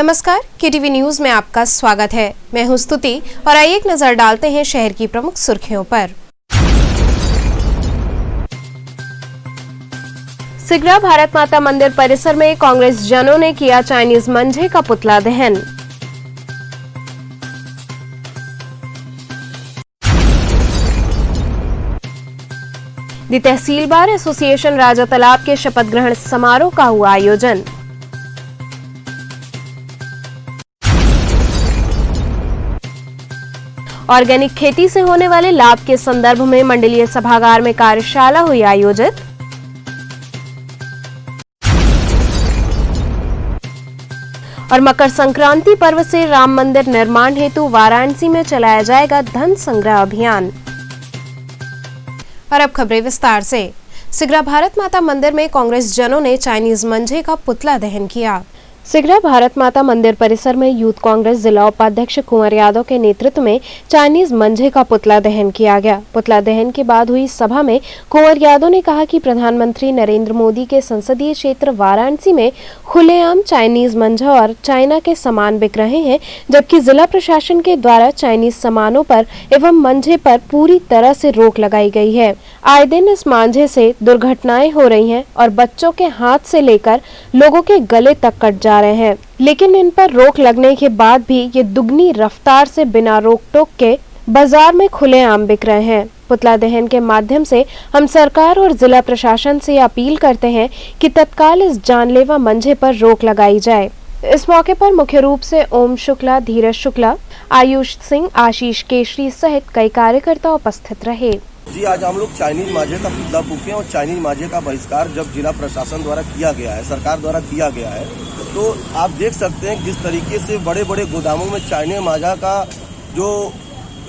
नमस्कार, KTV news में आपका स्वागत है। मैं हूं स्तुति और आइए एक नजर डालते हैं शहर की प्रमुख सुर्खियों पर। सिगरा भारत माता मंदिर परिसर में कांग्रेस जनों ने किया चाइनीज मंझे का पुतला दहन। दी तहसील बार एसोसिएशन राजा तालाब के शपथ ग्रहण समारोह का हुआ आयोजन। ऑर्गेनिक खेती से होने वाले लाभ के संदर्भ में मंडलीय सभागार में कार्यशाला हुई आयोजित। और मकर संक्रांति पर्व से राम मंदिर निर्माण हेतु वाराणसी में चलाया जाएगा धन संग्रह अभियान। और अब खबरें विस्तार से। सिगरा भारत माता मंदिर में कांग्रेस जनों ने चाइनीज मंझे का पुतला दहन किया। सिगरा भारत माता मंदिर परिसर में यूथ कांग्रेस जिला उपाध्यक्ष कुंवर यादव के नेतृत्व में चाइनीज मंझे का पुतला दहन किया गया। पुतला दहन के बाद हुई सभा में कुंवर यादव ने कहा कि प्रधानमंत्री नरेंद्र मोदी के संसदीय क्षेत्र वाराणसी में खुलेआम चाइनीज मंझा और चाइना के सामान बिक रहे हैं, जबकि जिला प्रशासन के द्वारा चाइनीज सामानों पर एवं मंझे पर पूरी तरह से रोक लगाई गई है। आए दिन इस मांझे से दुर्घटनाएं हो रही हैं और बच्चों के हाथ से लेकर लोगों के गले तक कट जा रहे हैं, लेकिन इन पर रोक लगने के बाद भी ये दुगनी रफ्तार से बिना रोक टोक के बाजार में खुलेआम बिक रहे हैं। पुतला दहन के माध्यम से हम सरकार और जिला प्रशासन से अपील करते हैं कि तत्काल इस जानलेवा मंझे पर रोक लगाई जाए। इस मौके पर मुख्य रूप से ओम शुक्ला, धीरज शुक्ला, आयुष सिंह, आशीष केशरी सहित कई कार्यकर्ता उपस्थित रहे। जी, आज हम लोग चाइनीज मांझे का पुतला फूके और चाइनीज मांझे का बहिष्कार जब जिला प्रशासन द्वारा किया गया है, सरकार द्वारा किया गया है, तो आप देख सकते हैं किस तरीके से बड़े बड़े गोदामों में चाइनीज मांझा का जो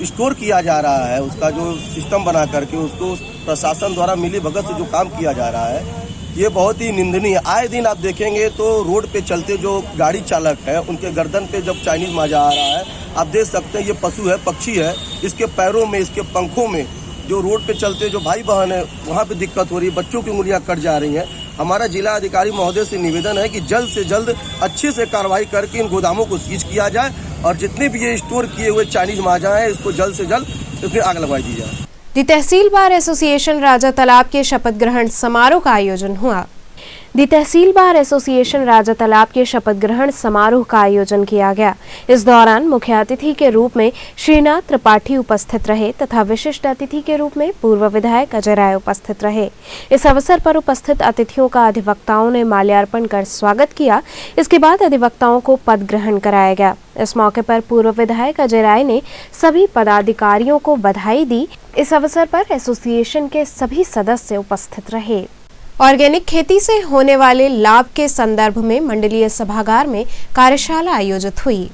स्टोर किया जा रहा है, उसका जो सिस्टम बना करके उसको प्रशासन द्वारा मिली भगत से जो काम किया जा रहा है, ये बहुत ही निंदनीय है। आए दिन आप देखेंगे तो रोड पे चलते जो गाड़ी चालक है उनके गर्दन पे जब चाइनीज मांझा आ रहा है, आप देख सकते हैं ये पशु है, पक्षी है, इसके पैरों में, इसके पंखों में जो रोड पे चलते जो भाई बहन है वहाँ पे दिक्कत हो रही है, बच्चों की उंगलियां कट जा रही हैं। हमारा जिला अधिकारी महोदय से निवेदन है कि जल्द से जल्द अच्छे से कार्रवाई करके इन गोदामों को सीज किया जाए और जितने भी ये स्टोर किए हुए चाइनीज मांझा है इसको जल्द से जल्द इसमें आग लगवाई दी जाए। दी तहसील बार एसोसिएशन राजा तालाब के शपथ ग्रहण समारोह का आयोजन हुआ। दी तहसील बार एसोसिएशन राजा तालाब के शपथ ग्रहण समारोह का आयोजन किया गया। इस दौरान मुख्य अतिथि के रूप में श्रीनाथ त्रिपाठी उपस्थित रहे तथा विशिष्ट अतिथि के रूप में पूर्व विधायक अजय राय उपस्थित रहे। इस अवसर पर उपस्थित अतिथियों का अधिवक्ताओं ने माल्यार्पण कर स्वागत किया। इसके बाद अधिवक्ताओं को पद ग्रहण कराया गया। इस मौके पर पूर्व विधायक अजय राय ने सभी पदाधिकारियों को बधाई दी। इस अवसर पर एसोसिएशन के सभी सदस्य उपस्थित रहे। ऑर्गेनिक खेती से होने वाले लाभ के संदर्भ में मंडलीय सभागार में कार्यशाला आयोजित हुई।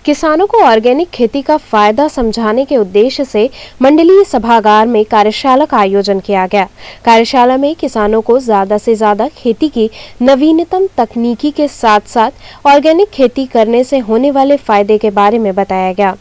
किसानों को ऑर्गेनिक खेती का फायदा समझाने के उद्देश्य से मंडलीय सभागार में कार्यशाला का आयोजन किया गया। कार्यशाला में किसानों को ज्यादा से ज्यादा खेती की नवीनतम तकनीकी के साथ साथ ऑर्गेनिक खेती करने से होने वाले फायदे के बारे में बताया गया।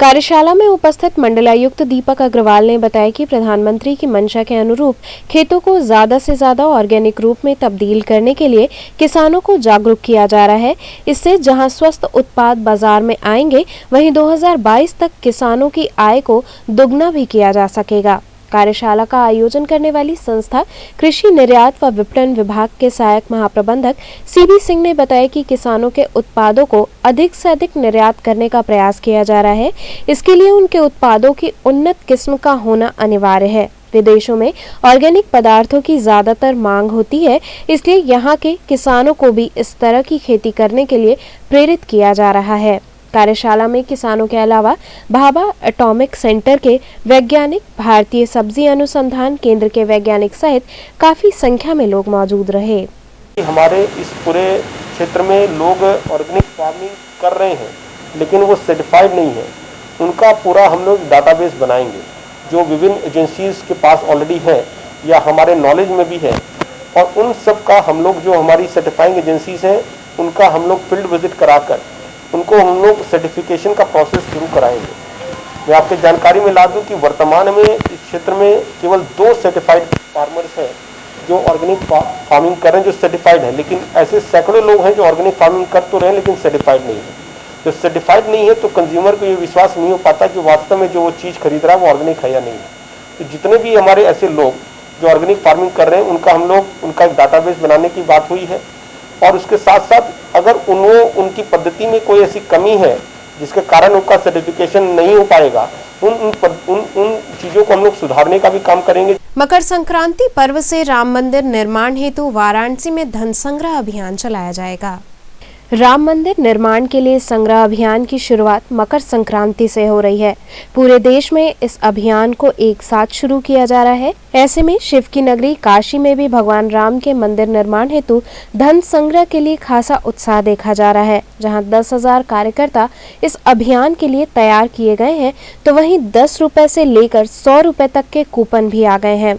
कार्यशाला में उपस्थित मंडलायुक्त दीपक अग्रवाल ने बताया कि प्रधानमंत्री की मंशा के अनुरूप खेतों को ज्यादा से ज्यादा ऑर्गेनिक रूप में तब्दील करने के लिए किसानों को जागरूक किया जा रहा है। इससे जहां स्वस्थ उत्पाद बाजार में आएंगे, वहीं 2022 तक किसानों की आय को दुगना भी किया जा सकेगा। कार्यशाला का आयोजन करने वाली संस्था कृषि निर्यात व विपणन विभाग के सहायक महाप्रबंधक सीबी सिंह ने बताया कि किसानों के उत्पादों को अधिक से अधिक निर्यात करने का प्रयास किया जा रहा है। इसके लिए उनके उत्पादों की उन्नत किस्म का होना अनिवार्य है। विदेशों में ऑर्गेनिक पदार्थों की ज्यादातर मांग होती है, इसलिए यहाँ के किसानों को भी इस तरह की खेती करने के लिए प्रेरित किया जा रहा है। कार्यशाला में किसानों के अलावा भाभा एटॉमिक सेंटर के वैज्ञानिक, भारतीय सब्जी अनुसंधान केंद्र के वैज्ञानिक सहित काफी संख्या में लोग मौजूद रहे। हमारे इस पूरे क्षेत्र में लोग ऑर्गेनिक फार्मिंग कर रहे हैं, लेकिन वो सर्टिफाइड नहीं है। उनका पूरा हम लोग डाटाबेस बनाएंगे जो विभिन्न एजेंसीज के पास ऑलरेडी है या हमारे नॉलेज में भी है, और उन सब का हम लोग जो हमारी सर्टिफाइंग एजेंसीज हैं उनका हम लोग फील्ड विजिट कराकर उनको हम लोग सर्टिफिकेशन का प्रोसेस शुरू कराएंगे। मैं आपके जानकारी में ला दूं कि वर्तमान में इस क्षेत्र में केवल 2 सर्टिफाइड फार्मर्स हैं जो ऑर्गेनिक फार्मिंग कर रहे हैं, जो सर्टिफाइड है, लेकिन ऐसे सैकड़ों लोग हैं जो ऑर्गेनिक फार्मिंग कर तो रहे हैं लेकिन सर्टिफाइड नहीं है। जो सर्टिफाइड नहीं है तो कंज्यूमर को ये विश्वास नहीं हो पाता कि वास्तव में जो वो चीज़ खरीद रहा है वो ऑर्गेनिक है या नहीं है। तो जितने भी हमारे ऐसे लोग जो ऑर्गेनिक फार्मिंग कर रहे हैं उनका एक डाटाबेस बनाने की बात हुई है, और उसके साथ साथ अगर उनकी पद्धति में कोई ऐसी कमी है जिसके कारण उनका सर्टिफिकेशन नहीं हो पाएगा, उन चीज़ों को हम लोग सुधारने का भी काम करेंगे। मकर संक्रांति पर्व से राम मंदिर निर्माण हेतु वाराणसी में धन संग्रह अभियान चलाया जाएगा। राम मंदिर निर्माण के लिए संग्रह अभियान की शुरुआत मकर संक्रांति से हो रही है। पूरे देश में इस अभियान को एक साथ शुरू किया जा रहा है। ऐसे में शिव की नगरी काशी में भी भगवान राम के मंदिर निर्माण हेतु धन संग्रह के लिए खासा उत्साह देखा जा रहा है। जहां 10,000 कार्यकर्ता इस अभियान के लिए तैयार किए गए हैं, तो वहीं 10 रुपए से लेकर 100 रुपए तक के कूपन भी आ गए हैं।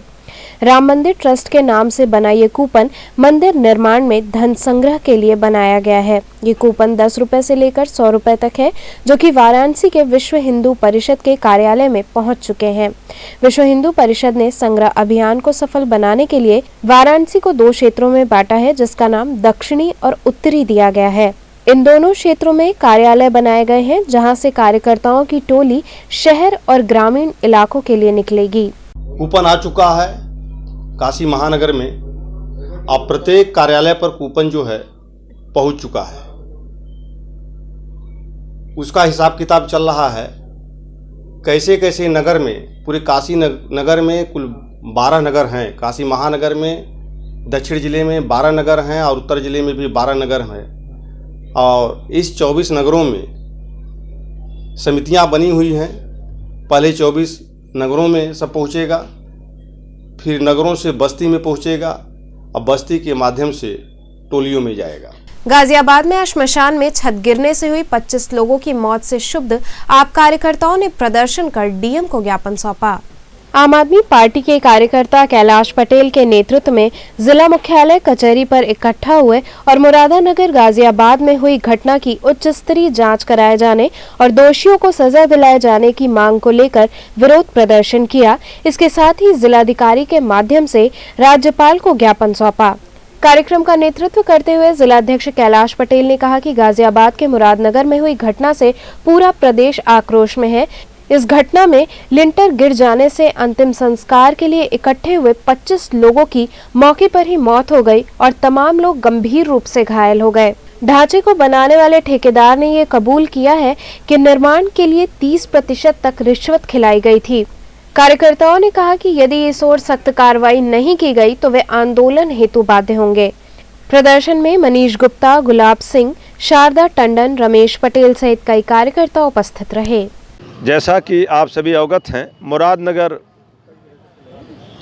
राम मंदिर ट्रस्ट के नाम से बना ये कूपन मंदिर निर्माण में धन संग्रह के लिए बनाया गया है। ये कूपन 10 रुपए से लेकर 100 रुपए तक है, जो कि वाराणसी के विश्व हिंदू परिषद के कार्यालय में पहुंच चुके हैं। विश्व हिंदू परिषद ने संग्रह अभियान को सफल बनाने के लिए वाराणसी को 2 क्षेत्रों में बांटा है, जिसका नाम दक्षिणी और उत्तरी दिया गया है। इन दोनों क्षेत्रों में कार्यालय बनाए गए हैं, जहां से कार्यकर्ताओं की टोली शहर और ग्रामीण इलाकों के लिए निकलेगी। कूपन आ चुका है काशी महानगर में। अब प्रत्येक कार्यालय पर कूपन जो है पहुंच चुका है। उसका हिसाब किताब चल रहा है कैसे कैसे नगर में, पूरे काशी नगर में कुल 12 नगर हैं। काशी महानगर में दक्षिण जिले में 12 नगर हैं और उत्तर जिले में भी 12 नगर हैं। और इस 24 नगरों में समितियां बनी हुई हैं। पहले 24 नगरों में सब पहुंचेगा, फिर नगरों से बस्ती में पहुंचेगा और बस्ती के माध्यम से टोलियों में जाएगा। गाजियाबाद में श्मशान में छत गिरने से हुई 25 लोगों की मौत से क्षुब्ध आप कार्यकर्ताओं ने प्रदर्शन कर डीएम को ज्ञापन सौंपा। आम आदमी पार्टी के कार्यकर्ता कैलाश पटेल के नेतृत्व में जिला मुख्यालय कचहरी पर इकट्ठा हुए और मुरादानगर गाजियाबाद में हुई घटना की उच्च स्तरीय जांच कराए जाने और दोषियों को सजा दिलाए जाने की मांग को लेकर विरोध प्रदर्शन किया। इसके साथ ही जिलाधिकारी के माध्यम से राज्यपाल को ज्ञापन सौंपा। कार्यक्रम का नेतृत्व करते हुए जिलाध्यक्ष कैलाश पटेल ने कहा कि गाजियाबाद के मुरादनगर में हुई घटना से पूरा प्रदेश आक्रोश में है। इस घटना में लिंटर गिर जाने से अंतिम संस्कार के लिए इकट्ठे हुए 25 लोगों की मौके पर ही मौत हो गई और तमाम लोग गंभीर रूप से घायल हो गए। ढांचे को बनाने वाले ठेकेदार ने ये कबूल किया है कि निर्माण के लिए 30% तक रिश्वत खिलाई गई थी। कार्यकर्ताओं ने कहा कि यदि इस ओर सख्त कार्रवाई नहीं की गई तो वे आंदोलन हेतु बाध्य होंगे। प्रदर्शन में मनीष गुप्ता, गुलाब सिंह, शारदा टंडन, रमेश पटेल सहित कई कार्यकर्ता उपस्थित रहे। जैसा कि आप सभी अवगत हैं, मुरादनगर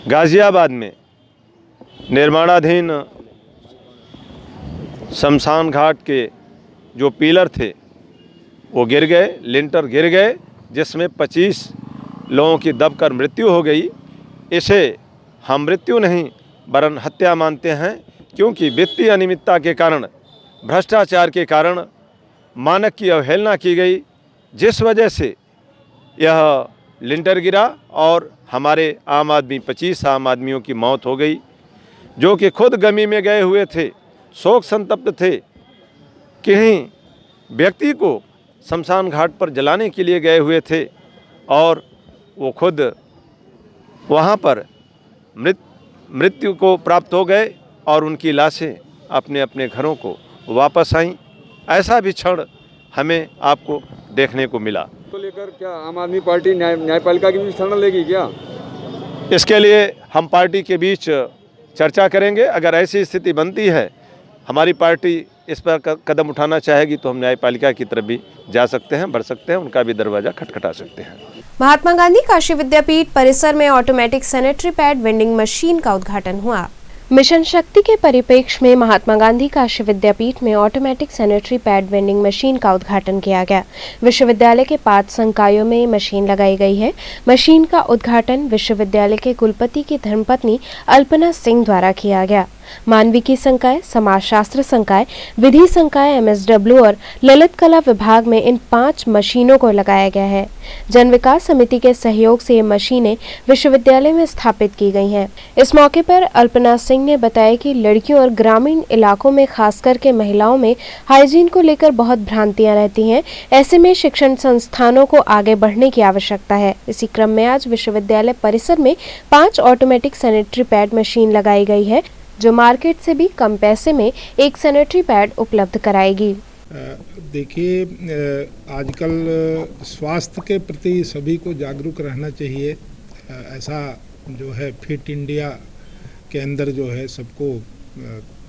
गाज़ियाबाद में निर्माणाधीन शमशान घाट के जो पिलर थे वो गिर गए, लिंटर गिर गए, जिसमें 25 लोगों की दबकर मृत्यु हो गई। इसे हम मृत्यु नहीं वरन हत्या मानते हैं, क्योंकि वित्तीय अनियमितता के कारण, भ्रष्टाचार के कारण मानक की अवहेलना की गई, जिस वजह से यह लिंटर गिरा और हमारे 25 आम आदमियों की मौत हो गई, जो कि खुद गमी में गए हुए थे, शोक संतप्त थे। कहीं व्यक्ति को शमशान घाट पर जलाने के लिए गए हुए थे और वो खुद वहाँ पर मृत्यु को प्राप्त हो गए और उनकी लाशें अपने अपने घरों को वापस आईं। ऐसा भी क्षण हमें आपको देखने को मिला। तो लेकर क्या आम आदमी पार्टी न्यायपालिका की भी शरण लेगी क्या? इसके लिए हम पार्टी के बीच चर्चा करेंगे। अगर ऐसी स्थिति बनती है, हमारी पार्टी इस पर कदम उठाना चाहेगी, तो हम न्यायपालिका की तरफ भी जा सकते हैं, बढ़ सकते हैं, उनका भी दरवाजा खटखटा सकते हैं। महात्मा गांधी काशी विद्यापीठ परिसर में automatic sanitary pad vending machine का उद्घाटन हुआ। मिशन शक्ति के परिप्रेक्ष्य में महात्मा गांधी काशी विद्यापीठ में automatic sanitary pad vending machine का उद्घाटन किया गया। विश्वविद्यालय के 5 संकायों में मशीन लगाई गई है। मशीन का उद्घाटन विश्वविद्यालय के कुलपति की धर्मपत्नी अल्पना सिंह द्वारा किया गया। मानविकी संकाय, समाजशास्त्र संकाय, विधि संकाय, MSW और ललित कला विभाग में इन 5 मशीनों को लगाया गया है। जन विकास समिति के सहयोग से ये मशीनें विश्वविद्यालय में स्थापित की गई हैं। इस मौके पर अल्पना सिंह ने बताया कि लड़कियों और ग्रामीण इलाकों में खास करके महिलाओं में हाइजीन को लेकर बहुत भ्रांतियां रहती हैं। ऐसे में शिक्षण संस्थानों को आगे बढ़ने की आवश्यकता है। इसी क्रम में आज विश्वविद्यालय परिसर में 5 ऑटोमेटिक सैनिटरी पैड मशीन लगाई गई है, जो मार्केट से भी कम पैसे में एक सैनिटरी पैड उपलब्ध कराएगी। देखिए, आजकल स्वास्थ्य के प्रति सभी को जागरूक रहना चाहिए। ऐसा जो है फिट इंडिया के अंदर जो है सबको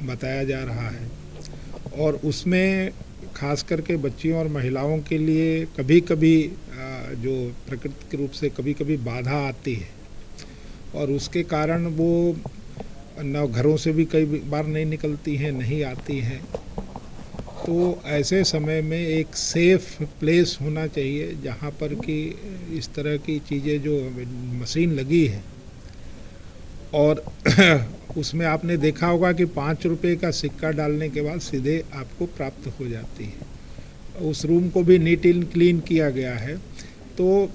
बताया जा रहा है, और उसमें खास करके बच्चियों और महिलाओं के लिए कभी कभी जो प्राकृतिक रूप से कभी कभी बाधा आती है, और उसके कारण वो न घरों से भी कई बार नहीं निकलती हैं, नहीं आती हैं। तो ऐसे समय में एक सेफ प्लेस होना चाहिए जहाँ पर कि इस तरह की चीज़ें जो मशीन लगी है, और उसमें आपने देखा होगा कि 5 रुपए का सिक्का डालने के बाद सीधे आपको प्राप्त हो जाती है। उस रूम को भी नीट एंड क्लीन किया गया है। तो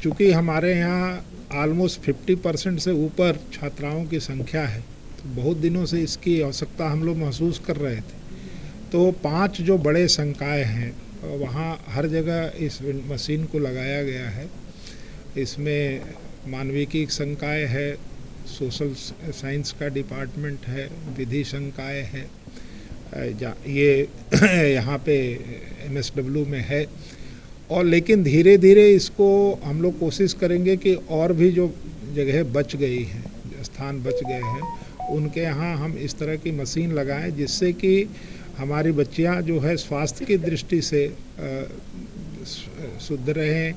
चूँकि हमारे यहाँ ऑलमोस्ट 50% से ऊपर छात्राओं की संख्या है, तो बहुत दिनों से इसकी आवश्यकता हम लोग महसूस कर रहे थे। तो 5 जो बड़े संकाय हैं वहाँ हर जगह इस मशीन को लगाया गया है। इसमें मानविकी संकाय है, सोशल साइंस का डिपार्टमेंट है, विधि संकाय है, ये यहाँ पे MSW में है। और लेकिन धीरे धीरे इसको हम लोग कोशिश करेंगे कि और भी जो जगह बच गई हैं, स्थान बच गए हैं, उनके यहाँ हम इस तरह की मशीन लगाएं, जिससे कि हमारी बच्चियां जो है स्वास्थ्य की दृष्टि से शुद्ध रहें,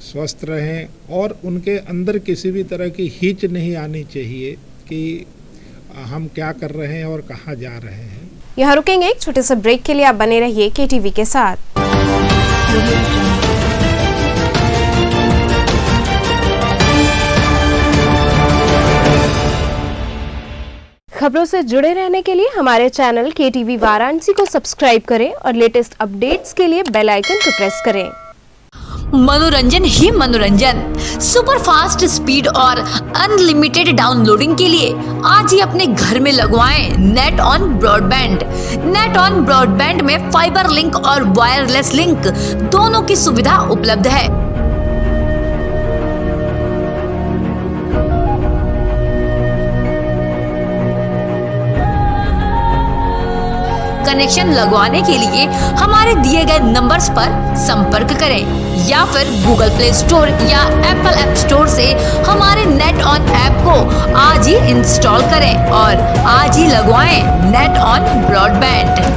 स्वस्थ रहें, और उनके अंदर किसी भी तरह की हिच नहीं आनी चाहिए कि हम क्या कर रहे हैं और कहाँ जा रहे हैं। यहाँ रुकेंगे एक छोटे से ब्रेक के लिए। आप बने रहिए KTV के साथ। खबरों से जुड़े रहने के लिए हमारे चैनल KTV वाराणसी को सब्सक्राइब करें और लेटेस्ट अपडेट्स के लिए बेल आइकन को प्रेस करें। मनोरंजन ही मनोरंजन, सुपर फास्ट स्पीड और अनलिमिटेड डाउनलोडिंग के लिए आज ही अपने घर में लगवाएं net on broadband. Net on broadband में फाइबर लिंक और वायरलेस लिंक दोनों की सुविधा उपलब्ध है। कनेक्शन लगवाने के लिए हमारे दिए गए नंबर्स पर संपर्क करें, या फिर गूगल प्ले स्टोर या एप्पल ऐप स्टोर से हमारे नेट ऑन ऐप को आज ही इंस्टॉल करें और आज ही लगवाएं नेट ऑन ब्रॉडबैंड।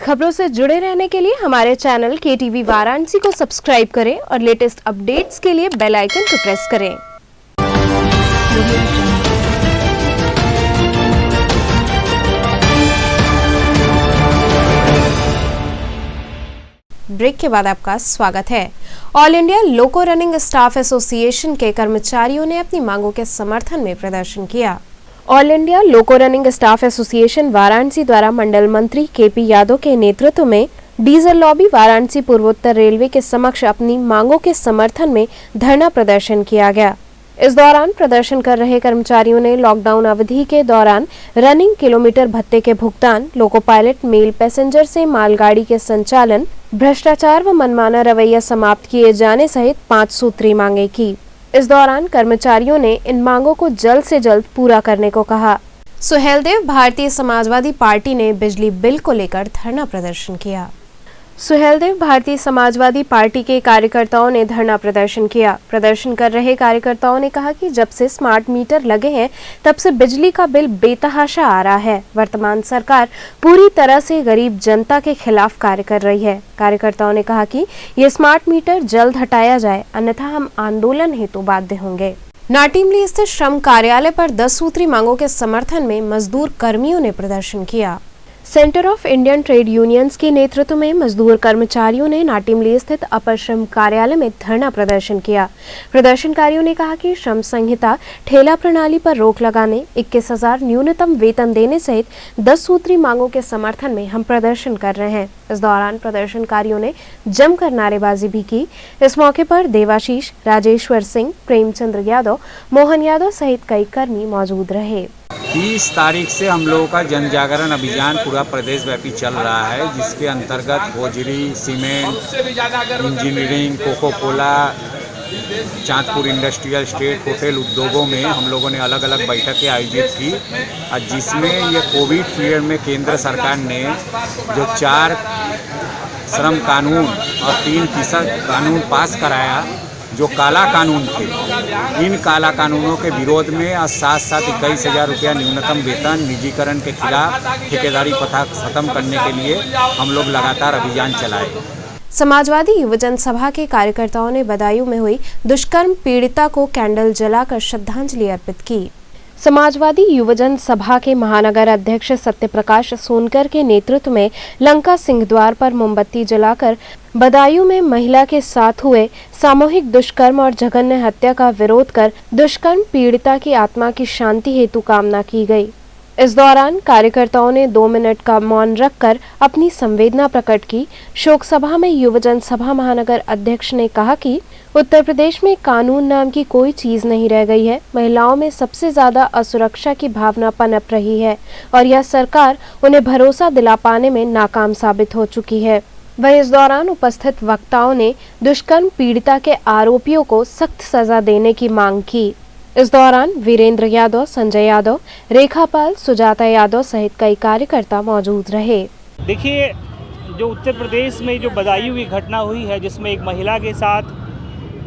खबरों से जुड़े रहने के लिए हमारे चैनल KTV वाराणसी को सब्सक्राइब करें और लेटेस्ट अपडेट्स के लिए बेल आइकन को प्रेस करें। ब्रेक के बाद आपका स्वागत है। ऑल इंडिया लोको रनिंग स्टाफ एसोसिएशन के कर्मचारियों ने अपनी मांगों के समर्थन में प्रदर्शन किया। ऑल इंडिया लोको रनिंग स्टाफ एसोसिएशन वाराणसी द्वारा मंडल मंत्री KP यादव के नेतृत्व में डीजल लॉबी वाराणसी पूर्वोत्तर रेलवे के समक्ष अपनी मांगों के समर्थन में धरना प्रदर्शन किया गया। इस दौरान प्रदर्शन कर रहे कर्मचारियों ने लॉकडाउन अवधि के दौरान रनिंग किलोमीटर भत्ते के भुगतान, लोको पायलट मेल पैसेंजर से मालगाड़ी के संचालन, भ्रष्टाचार व मनमाना रवैया समाप्त किए जाने सहित 5 सूत्री मांगे की। इस दौरान कर्मचारियों ने इन मांगों को जल्द से जल्द पूरा करने को कहा। सुहेलदेव भारतीय समाजवादी पार्टी ने बिजली बिल को लेकर धरना प्रदर्शन किया। सुहेलदेव भारतीय समाजवादी पार्टी के कार्यकर्ताओं ने धरना प्रदर्शन किया। प्रदर्शन कर रहे कार्यकर्ताओं ने कहा कि जब से स्मार्ट मीटर लगे हैं तब से बिजली का बिल बेतहाशा आ रहा है। वर्तमान सरकार पूरी तरह से गरीब जनता के खिलाफ कार्य कर रही है। कार्यकर्ताओं ने कहा कि ये स्मार्ट मीटर जल्द हटाया जाए, अन्यथा हम आंदोलन हेतु बाध्य होंगे। नाटिमली स्थित श्रम कार्यालय पर 10 सूत्री मांगों के समर्थन में मजदूर कर्मियों ने प्रदर्शन किया। Centre of Indian trade unions के नेतृत्व में मजदूर कर्मचारियों ने नाटिमली स्थित अपर श्रम कार्यालय में धरना प्रदर्शन किया। प्रदर्शनकारियों ने कहा कि श्रम संहिता, ठेला प्रणाली पर रोक लगाने, 21,000 न्यूनतम वेतन देने सहित 10 सूत्री मांगों के समर्थन में हम प्रदर्शन कर रहे हैं। इस दौरान प्रदर्शनकारियों ने जमकर नारेबाजी भी की। इस मौके पर देवाशीष, राजेश्वर सिंह, प्रेमचंद्र यादव, मोहन यादव सहित कई कर्मी मौजूद रहे। 20 तारीख से हम लोगों का जन जागरण अभियान पूरा प्रदेश व्यापी चल रहा है, जिसके अंतर्गत hosiery, cement, engineering, Coca Cola, Chandpur industrial estate, hotel उद्योगों में हम लोगों ने अलग अलग बैठकें आयोजित की, और जिसमें ये कोविड पीरियड में केंद्र सरकार ने जो 4 श्रम कानून और 3 किसान कानून पास कराया, जो काला कानून थे, इन काला कानूनों के विरोध में और साथ साथ 21,000 रुपया न्यूनतम वेतन, निजीकरण के खिलाफ ठेकेदारी प्रथा खत्म करने के लिए हम लोग लगातार अभियान चलाए। समाजवादी युवजन सभा के कार्यकर्ताओं ने बदायूं में हुई दुष्कर्म पीड़िता को कैंडल जलाकर श्रद्धांजलि अर्पित की। समाजवादी युवजन सभा के महानगर अध्यक्ष सत्यप्रकाश सोनकर के नेतृत्व में लंका सिंह द्वार पर मोमबत्ती जलाकर बदायूं में महिला के साथ हुए सामूहिक दुष्कर्म और जघन्य हत्या का विरोध कर दुष्कर्म पीड़िता की आत्मा की शांति हेतु कामना की गई। इस दौरान कार्यकर्ताओं ने 2 मिनट का मौन रखकर अपनी संवेदना प्रकट की। शोक सभा में युवजन सभा महानगर अध्यक्ष ने कहा कि उत्तर प्रदेश में कानून नाम की कोई चीज नहीं रह गई है। महिलाओं में सबसे ज्यादा असुरक्षा की भावना पनप रही है और यह सरकार उन्हें भरोसा दिला पाने में नाकाम साबित हो चुकी है। वहीं इस दौरान उपस्थित वक्ताओं ने दुष्कर्म पीड़िता के आरोपियों को सख्त सजा देने की मांग की। इस दौरान वीरेंद्र यादव, संजय यादव, रेखा पाल, सुजाता यादव सहित कई कार्यकर्ता मौजूद रहे। देखिए, जो उत्तर प्रदेश में जो बदायूं की घटना हुई है, जिसमें एक महिला के साथ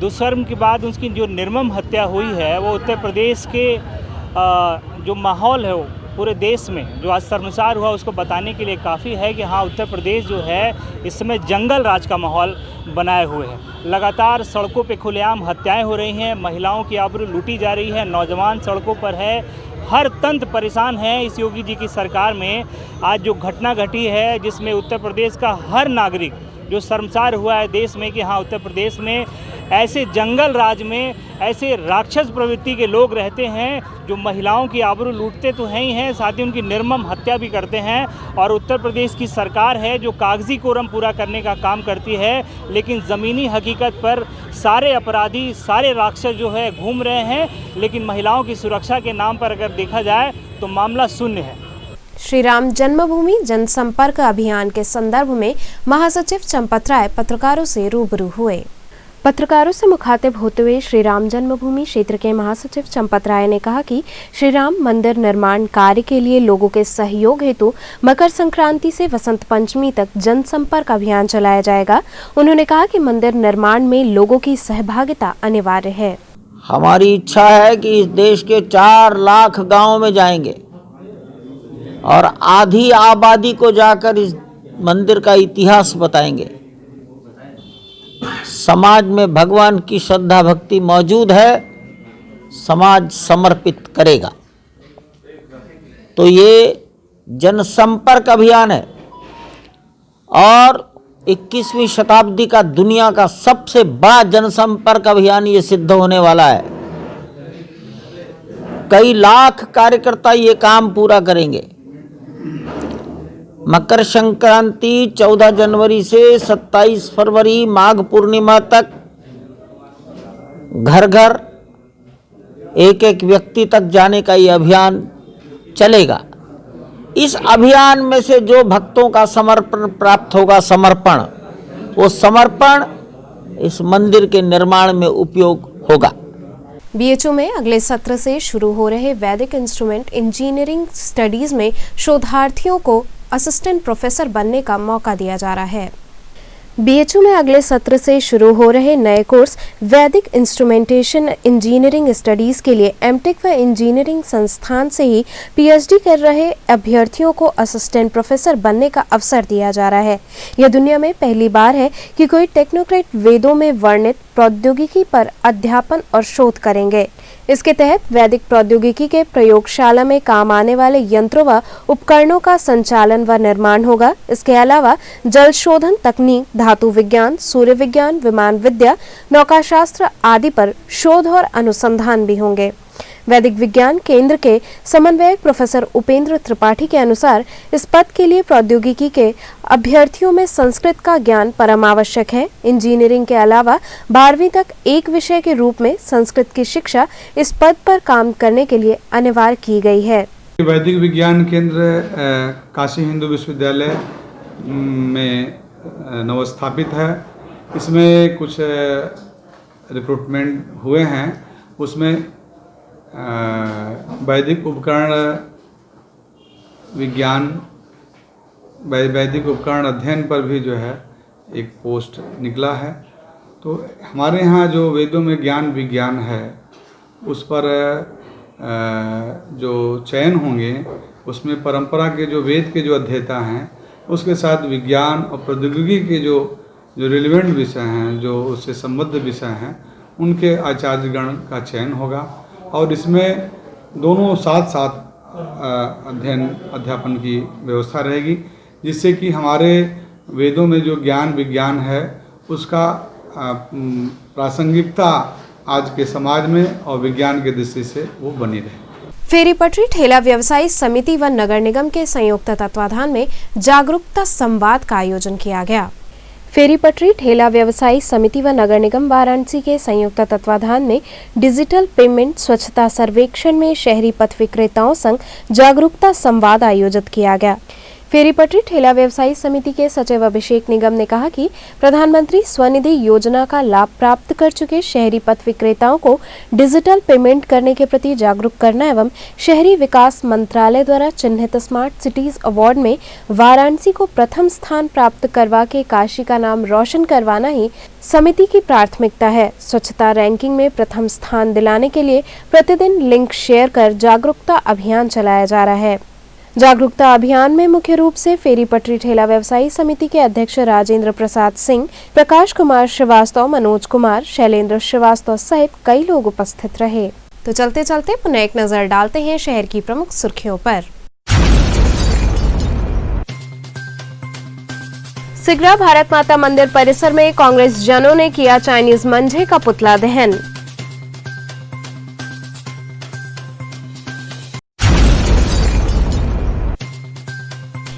दुष्कर्म के बाद उसकी जो निर्मम हत्या हुई है, वो उत्तर प्रदेश के जो माहौल है वो पूरे देश में जो आज शर्मसार हुआ, उसको बताने के लिए काफ़ी है कि हाँ, उत्तर प्रदेश जो है इस समय जंगल राज का माहौल बनाए हुए है। लगातार सड़कों पे खुलेआम हत्याएं हो रही हैं, महिलाओं की आबरू लूटी जा रही है, नौजवान सड़कों पर है, हर तंत्र परेशान है। इस योगी जी की सरकार में आज जो घटना घटी है, जिसमें उत्तर प्रदेश का हर नागरिक जो शर्मसार हुआ है देश में कि हाँ, उत्तर प्रदेश में ऐसे जंगल राज में ऐसे राक्षस प्रवृत्ति के लोग रहते हैं जो महिलाओं की आबरू लूटते तो हैं ही हैं, साथ ही उनकी निर्मम हत्या भी करते हैं। और उत्तर प्रदेश की सरकार है जो कागजी कोरम पूरा करने का काम करती है, लेकिन ज़मीनी हकीकत पर सारे अपराधी, सारे राक्षस जो है घूम रहे हैं, लेकिन महिलाओं की सुरक्षा के नाम पर अगर देखा जाए तो मामला शून्य है। श्री राम जन्मभूमि जनसंपर्क अभियान के संदर्भ में महासचिव चंपत राय पत्रकारों से रूबरू हुए। पत्रकारों से मुखातिब होते हुए श्री राम जन्मभूमि क्षेत्र के महासचिव चंपत राय ने कहा कि श्री राम मंदिर निर्माण कार्य के लिए लोगों के सहयोग हेतु मकर संक्रांति से वसंत पंचमी तक जनसंपर्क अभियान चलाया जाएगा। उन्होंने कहा कि मंदिर निर्माण में लोगों की सहभागिता अनिवार्य है। हमारी इच्छा है कि इस देश के 4 लाख गाँव में जाएंगे और आधी आबादी को जाकर इस मंदिर का इतिहास बताएंगे। समाज में भगवान की श्रद्धा भक्ति मौजूद है, समाज समर्पित करेगा। तो ये जनसंपर्क अभियान है और 21वीं शताब्दी का दुनिया का सबसे बड़ा जनसंपर्क अभियान ये सिद्ध होने वाला है। कई लाख कार्यकर्ता ये काम पूरा करेंगे। मकर संक्रांति 14 जनवरी से 27 फरवरी माघ पूर्णिमा तक घर घर एक व्यक्ति तक जाने का ये अभियान चलेगा। इस अभियान में से जो भक्तों का समर्पण प्राप्त होगा, वो समर्पण इस मंदिर के निर्माण में उपयोग होगा। बीएचयू में अगले सत्र से शुरू हो रहे वैदिक इंस्ट्रूमेंट इंजीनियरिंग स्टडीज में शोधार्थियों को असिस्टेंट प्रोफेसर बनने का मौका दिया जा रहा है। बीएचयू में अगले सत्र से शुरू हो रहे नए कोर्स वैदिक इंस्ट्रूमेंटेशन इंजीनियरिंग स्टडीज के लिए एमटेक व इंजीनियरिंग संस्थान से ही पीएचडी कर रहे अभ्यर्थियों को असिस्टेंट प्रोफेसर बनने का अवसर दिया जा रहा है। यह दुनिया में पहली बार है कि कोई टेक्नोक्रेट वेदों में वर्णित प्रौद्योगिकी पर अध्यापन और शोध करेंगे। इसके तहत वैदिक प्रौद्योगिकी के प्रयोगशाला में काम आने वाले यंत्रों व उपकरणों का संचालन व निर्माण होगा। इसके अलावा जल शोधन तकनीक, धातु विज्ञान, सूर्य विज्ञान, विमान विद्या, नौकाशास्त्र आदि पर शोध और अनुसंधान भी होंगे। वैदिक विज्ञान केंद्र के समन्वयक प्रोफेसर उपेंद्र त्रिपाठी के अनुसार इस पद के लिए प्रौद्योगिकी के अभ्यर्थियों में संस्कृत का ज्ञान परम आवश्यक है। इंजीनियरिंग के अलावा 12वीं तक एक विषय के रूप में संस्कृत की शिक्षा इस पद पर काम करने के लिए अनिवार्य की गई है। वैदिक विज्ञान केंद्र काशी हिंदू विश्वविद्यालय में नवस्थापित है। इसमें कुछ रिक्रूटमेंट हुए हैं, उसमें वैदिक उपकरण विज्ञान, वैदिक उपकरण अध्ययन पर भी जो है एक पोस्ट निकला है। तो हमारे यहाँ जो वेदों में ज्ञान विज्ञान है उस पर जो चयन होंगे उसमें परंपरा के जो वेद के जो अध्येता हैं उसके साथ विज्ञान और प्रौद्योगिकी के जो रिलेवेंट विषय हैं, जो उससे संबद्ध विषय हैं, उनके आचार्यगण का चयन होगा और इसमें दोनों साथ साथ अध्यापन की व्यवस्था रहेगी, जिससे कि हमारे वेदों में जो ज्ञान विज्ञान है उसका प्रासंगिकता आज के समाज में और विज्ञान के दृष्टि से वो बनी रहे। फेरी पटरी ठेला व्यवसायी समिति व नगर निगम के संयुक्त तत्वाधान में जागरूकता संवाद का आयोजन किया गया। फेरी पटरी ठेला व्यवसायी समिति व नगर निगम वाराणसी के संयुक्त तत्वाधान में डिजिटल पेमेंट स्वच्छता सर्वेक्षण में शहरी पथ विक्रेताओं संग जागरूकता संवाद आयोजित किया गया। फेरी पटरी ठेला व्यवसायी समिति के सचिव अभिषेक निगम ने कहा कि प्रधानमंत्री स्वनिधि योजना का लाभ प्राप्त कर चुके शहरी पथ विक्रेताओं को डिजिटल पेमेंट करने के प्रति जागरूक करना एवं शहरी विकास मंत्रालय द्वारा चिन्हित स्मार्ट सिटीज अवार्ड में वाराणसी को प्रथम स्थान प्राप्त करवा के काशी का नाम रोशन करवाना ही समिति की प्राथमिकता है। स्वच्छता रैंकिंग में प्रथम स्थान दिलाने के लिए प्रतिदिन लिंक शेयर कर जागरूकता अभियान चलाया जा रहा है। जागरूकता अभियान में मुख्य रूप से फेरी पटरी ठेला व्यवसायी समिति के अध्यक्ष राजेंद्र प्रसाद सिंह, प्रकाश कुमार श्रीवास्तव, मनोज कुमार, शैलेंद्र श्रीवास्तव सहित कई लोग उपस्थित रहे। तो चलते चलते पुनः एक नजर डालते हैं शहर की प्रमुख सुर्खियों पर। सिगरा भारत माता मंदिर परिसर में कांग्रेस जनों ने किया चाइनीज मंझे का पुतला दहन।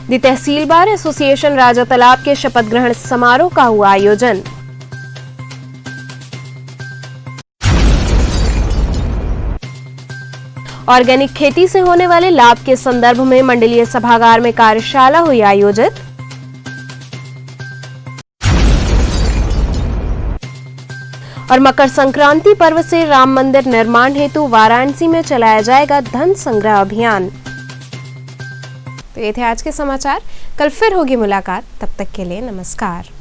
दी तहसील बार एसोसिएशन राजा तालाब के शपथ ग्रहण समारोह का हुआ आयोजन। ऑर्गेनिक खेती से होने वाले लाभ के संदर्भ में मंडलीय सभागार में कार्यशाला हुई आयोजित। और मकर संक्रांति पर्व से राम मंदिर निर्माण हेतु वाराणसी में चलाया जाएगा धन संग्रह अभियान। तो ये थे आज के समाचार। कल फिर होगी मुलाकात, तब तक के लिए नमस्कार।